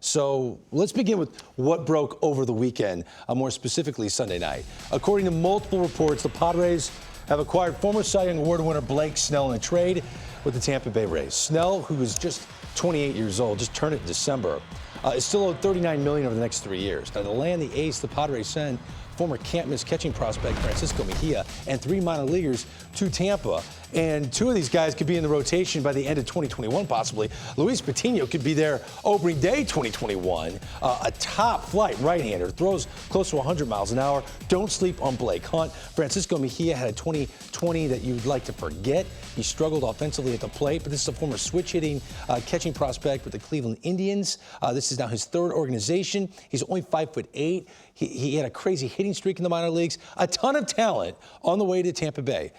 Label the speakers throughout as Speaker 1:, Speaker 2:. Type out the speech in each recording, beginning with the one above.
Speaker 1: So let's begin with what broke over the weekend, more specifically Sunday night. According to multiple reports, the Padres have acquired former Cy Young Award winner Blake Snell in a trade with the Tampa Bay Rays. Snell, who is just 28 years old, just turned it in December, is still owed $39 million over the next 3 years. Now, to land the ace, the Padres send former can't-miss catching prospect Francisco Mejia and 3 minor leaguers to Tampa. And 2 of these guys could be in the rotation by the end of 2021, possibly. Luis Patino could be there opening day 2021. A top-flight right-hander, throws close to 100 miles an hour. Don't sleep on Blake Hunt. Francisco Mejia had a 2020 that you'd like to forget. He struggled offensively at the plate, but this is a former switch-hitting catching prospect with the Cleveland Indians. This is now his 3rd organization. He's only 5'8". He had a crazy hitting streak in the minor leagues. A ton of talent on the way to Tampa Bay.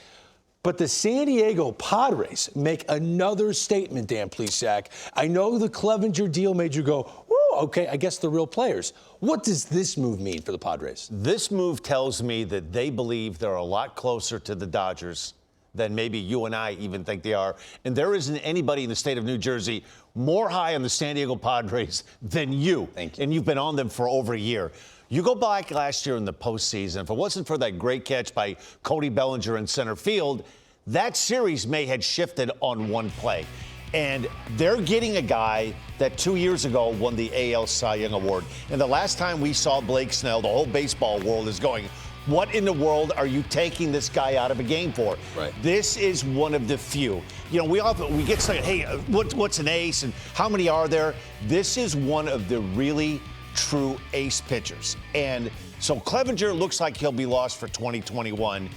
Speaker 1: But the San Diego Padres make another statement, Dan Plesac. I know the Clevenger deal made you go, whoa, okay, I guess they're real players. What does this move mean for the Padres?
Speaker 2: This move tells me that they believe they're a lot closer to the Dodgers than maybe you and I even think they are. And there isn't anybody in the state of New Jersey more high on the San Diego Padres than you.
Speaker 1: Thank you.
Speaker 2: And you've been on them for over a year. You go back last year in the postseason, if it wasn't for that great catch by Cody Bellinger in center field, that series may have shifted on one play. And they're getting a guy that 2 years ago won the AL Cy Young Award. And the last time we saw Blake Snell, the whole baseball world is going, what in the world are you taking this guy out of a game for?
Speaker 1: Right.
Speaker 2: This is one of the few. You know, we get started, hey, what's an ace and how many are there? This is one of the really true ace pitchers. And so Clevenger looks like he'll be lost for 2021.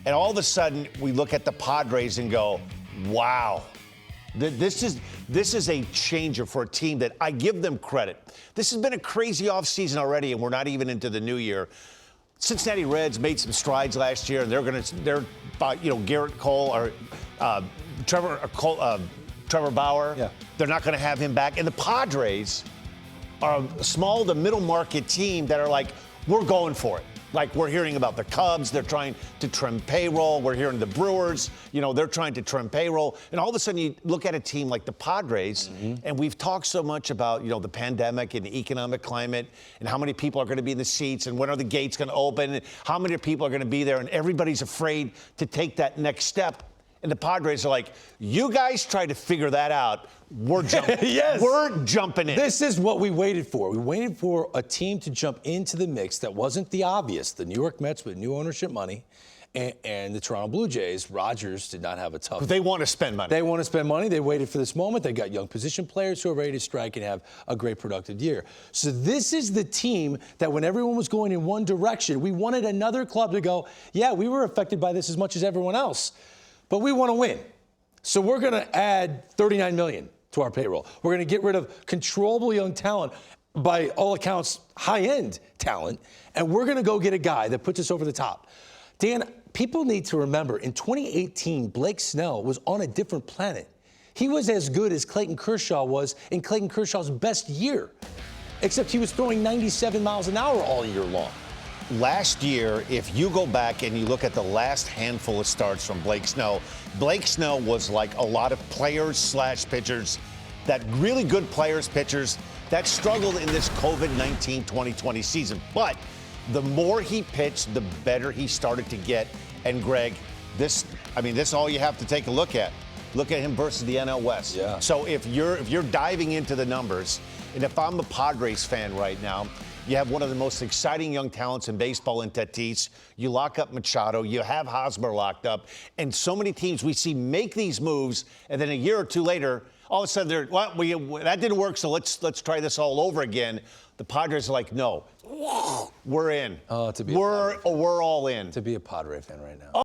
Speaker 2: And all of a sudden, we look at the Padres and go, wow, this is a changer for a team that I give them credit. This has been a crazy offseason already, and we're not even into the new year. Cincinnati Reds made some strides last year, and they're Garrett Cole or Trevor Bauer.
Speaker 1: Yeah.
Speaker 2: They're not going to have him back. And the Padres are a small to middle market team that are like, we're going for it. Like, we're hearing about the Cubs, they're trying to trim payroll. We're hearing the Brewers, they're trying to trim payroll. And all of a sudden, you look at a team like the Padres, and we've talked so much about, the pandemic and the economic climate and how many people are going to be in the seats and when are the gates going to open and how many people are going to be there. And everybody's afraid to take that next step. And the Padres are like, you guys try to figure that out. We're jumping.
Speaker 1: Yes.
Speaker 2: We're jumping in.
Speaker 1: This is what we waited for. We waited for a team to jump into the mix that wasn't the obvious. The New York Mets with new ownership money and the Toronto Blue Jays. Rogers did not have a tough.
Speaker 2: They want to spend money.
Speaker 1: They want to spend money. They waited for this moment. They got young position players who are ready to strike and have a great productive year. So this is the team that when everyone was going in one direction, we wanted another club to go, yeah, we were affected by this as much as everyone else. But we want to win. So we're going to add $39 million to our payroll. We're going to get rid of controllable young talent, by all accounts, high-end talent, and we're going to go get a guy that puts us over the top. Dan, people need to remember, in 2018, Blake Snell was on a different planet. He was as good as Clayton Kershaw was in Clayton Kershaw's best year, except he was throwing 97 miles an hour all year long.
Speaker 2: Last year, if you go back and you look at the last handful of starts from Blake Snell was like a lot of players / pitchers, that really good players, pitchers, that struggled in this COVID-19 2020 season. But the more he pitched, the better he started to get. And Greg, this is all you have to take a look at. Look at him versus the NL West.
Speaker 1: Yeah.
Speaker 2: So if you're diving into the numbers, and if I'm a Padres fan right now, you have one of the most exciting young talents in baseball in Tatis. You lock up Machado. You have Hosmer locked up. And so many teams we see make these moves, and then a year or two later, all of a sudden that didn't work, so let's try this all over again. The Padres are like, no, we're in.
Speaker 1: We're
Speaker 2: all in.
Speaker 1: To be a Padre fan right now.